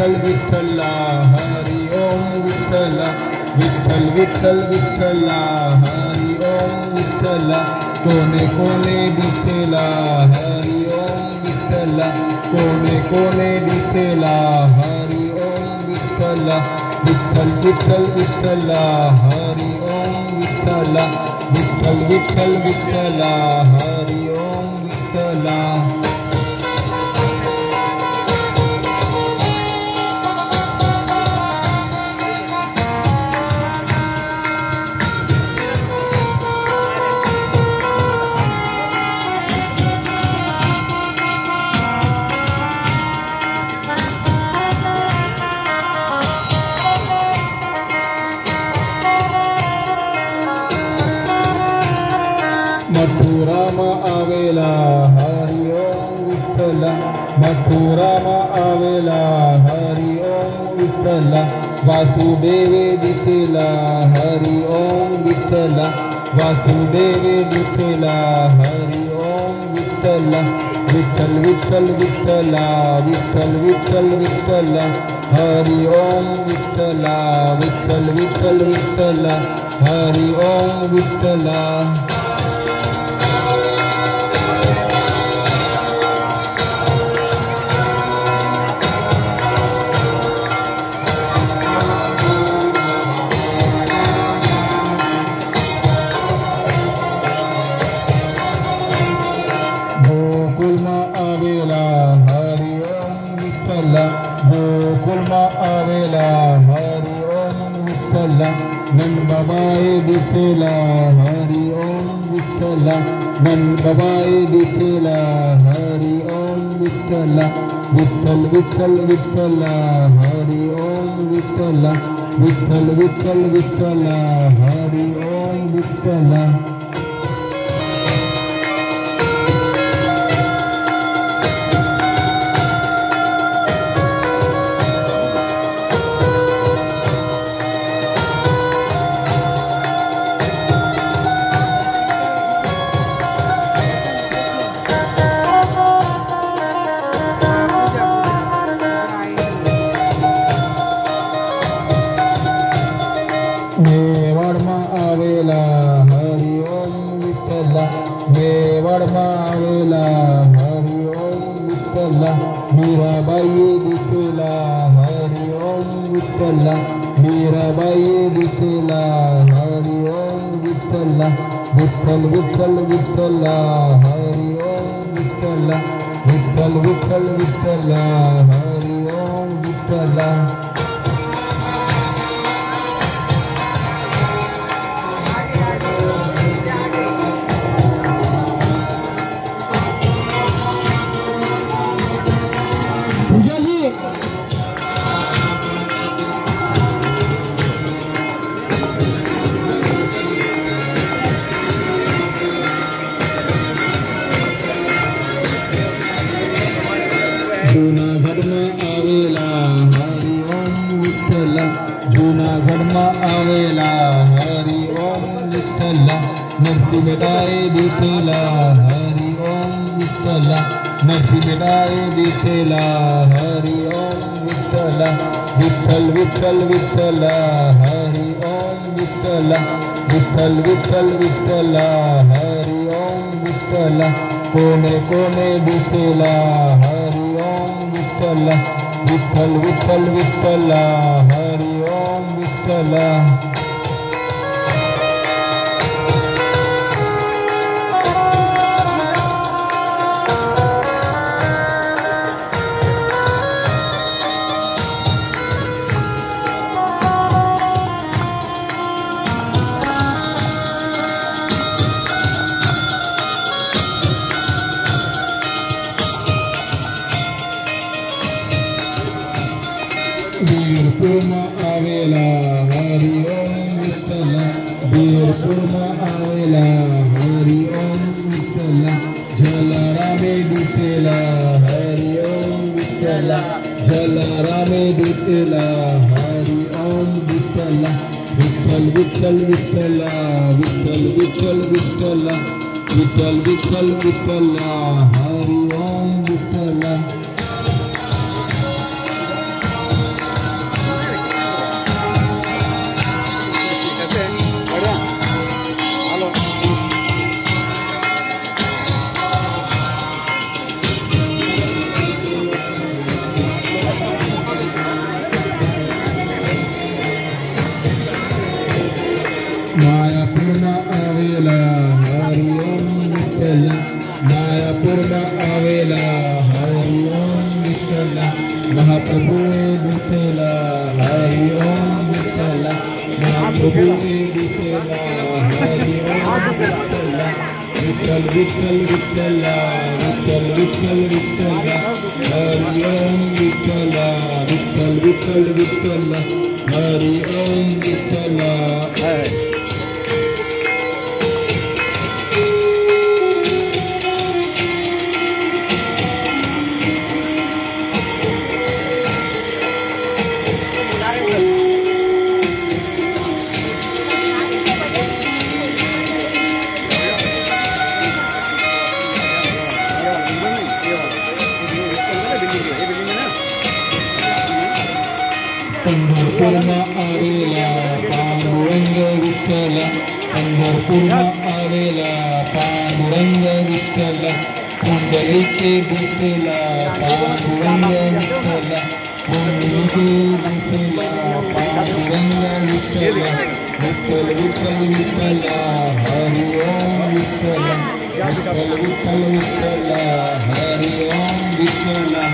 विठ्ठल विठ्ठला हरि ओम विठ्ठला विठ्ठल विठ्ठल विठ्ठला हरि ओम विठ्ठला कोणे कोणे दिसेला हरि ओम विठ्ठला कोणे कोणे दिसेला हरि ओम विठ्ठला विठ्ठल विठ्ठल विठ्ठला हरि ओम विठ्ठला विठ्ठल विठ्ठल विठ्ठला हरि ओम विठ्ठला मथुराम आवेला हरि ओम विठ्ठला मथुराम आवेला हरि ओम विठ्ठला वासुदेवे दिसेला हरि ओम विठ्ठला वासुदेवे दिसेला हरि ओम विठ्ठला विठ्ठल विठ्ठल विठ्ठला विठ्ठल विठ्ठल विठ्ठला हरि ओम विठ्ठला विठ्ठल विठ्ठल विठ्ठला हरि ओम विठ्ठला गोकुलमा आवेला हरि ओम विठ्ठला नंदबाई दिसेला हरि ओम विठ्ठला नंदबाई दिसेला हरि ओम विठ्ठला विठ्ठल विठ्ठल विठ्ठला हरि ओम विठ्ठला विठ्ठल विठ्ठल विठ्ठला हरि ओम विठ्ठला मेवाड़मा आवेला हरि ओम विठ्ठला मेवाड़मा आवेला हरि ओम विठ्ठला मीराबाई दिसेला हरि ओम विठ्ठला मीराबाई दिसेला हरि ओम विठ्ठला विठ्ठल विठ्ठल विठ्ठला हरि ओम विठ्ठला विठ्ठल विठ्ठल विठ्ठला हरि ओम विठ्ठला जूनागढ़ में आवेला हरि ओम विठ्ठला जूनागढ़ में आवेला हरि ओम विठ्ठला नरसिंहदाय दिसेला हरि ओम विठ्ठला नरसिंहदाय दिसेला हरि ओम विठ्ठला विठ्ठल विठ्ठल विठ्ठला हरि ओम विठ्ठला विठ्ठल विठ्ठल विठ्ठला हरि ओम विठ्ठला कोणे कोणे दिसेला हरि ओम विठ्ठला विठ्ठल विठ्ठल विठ्ठला हरि ओम विठ्ठला बीरपुर में आवेला हरि ओम विठ्ठला बीरपुर में आवेला हरि ओम विठ्ठला जलारामे दिसेला हरि ओम विठ्ठला जलारामे दिसेला हरि ओम विठ्ठला विठ्ठल विठ्ठल विठ्ठला विठ्ठल विठ्ठल विठ्ठला विठ्ठल विठ्ठल विठ्ठला हरि ओम विठ्ठला आवेला हरि ओम विठ्ठला महाप्रभु विठ्ठला हरि ओम विठ्ठला महाप्रभु विठ्ठला हरि ओम विठ्ठला विठ्ठल विठ्ठल विठ्ठला विठ्ठल विठ्ठल विठ्ठला हरि ओम विठ्ठला विठ्ठल विठ्ठल विठ्ठला हरि ओम विठ्ठला पंढरपूरमा आवेला पांडुरंग विठ्ठला पंढरपूरमा आवेला पांडुरंग विठ्ठला कुंडलिके विठ्ठला पांडुरंग विठ्ठला कुंडलिके विठ्ठला पांडुरंग विठ्ठला विठ्ठल विठ्ठल विठ्ठला हरि ओम विठ्ठला विठ्ठल विठ्ठल विठ्ठला हरि ओम Vitthala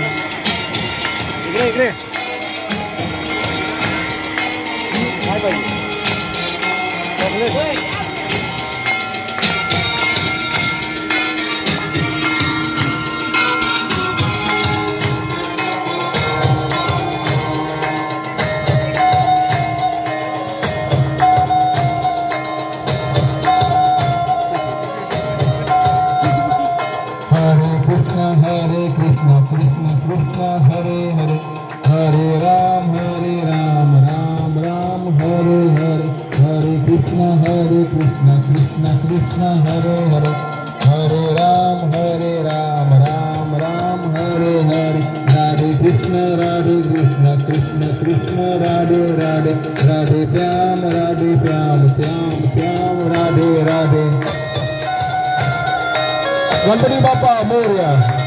Hare Krishna Krishna Krishna Hare Hare Hare Ram Ram Ram Hare Hare Hare Krishna Krishna Krishna Hare Hare Hare Ram Ram Hare Hare Radhe Krishna Krishna Krishna Radhe Radhe Radhe Pyam Pyam Radhe Radhe Gantani Bappa Moria